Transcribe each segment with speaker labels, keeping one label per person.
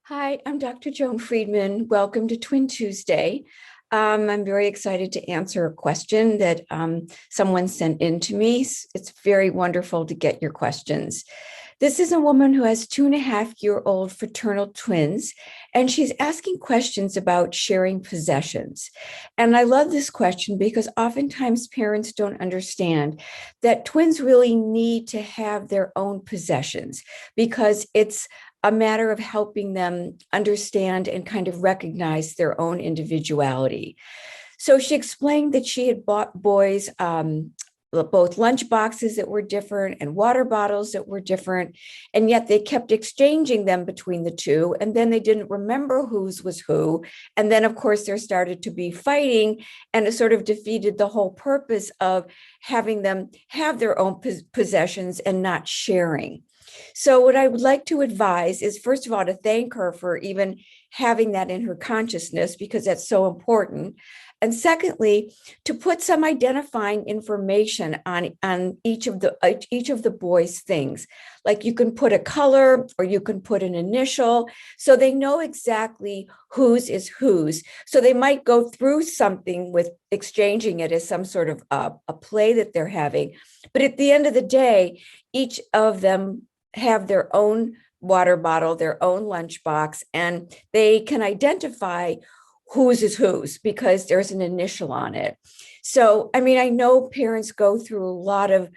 Speaker 1: Hi, I'm Dr. Joan Friedman. Welcome to Twin Tuesday. I'm very excited to answer a question that someone sent in to me. It's very wonderful to get your questions. This is a woman who has 2.5-year-old fraternal twins, and she's asking questions about sharing possessions. And I love this question because oftentimes parents don't understand that twins really need to have their own possessions because it's a matter of helping them understand and kind of recognize their own individuality. So she explained that she had bought boys both lunch boxes that were different and water bottles that were different, and yet they kept exchanging them between the two, and then they didn't remember whose was who, and then of course there started to be fighting, and it sort of defeated the whole purpose of having them have their own possessions and not sharing. So, what I would like to advise is, first of all, to thank her for even having that in her consciousness because that's so important. And secondly, to put some identifying information on each of the boys' things. Like you can put a color or you can put an initial so they know exactly whose is whose. So they might go through something with exchanging it as some sort of a play that they're having. But at the end of the day, each of them have their own water bottle, their own lunchbox, and they can identify whose is whose because there's an initial on it. So, I mean, I know parents go through a lot of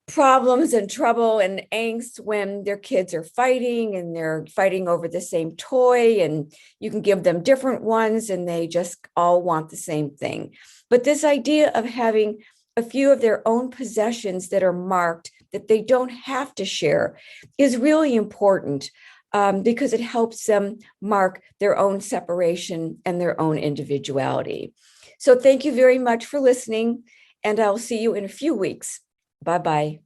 Speaker 1: problems and trouble and angst when their kids are fighting and they're fighting over the same toy, and you can give them different ones and they just all want the same thing. But this idea of having a few of their own possessions that are marked that they don't have to share is really important, because it helps them mark their own separation and their own individuality. So thank you very much for listening, and I'll see you in a few weeks. Bye-bye.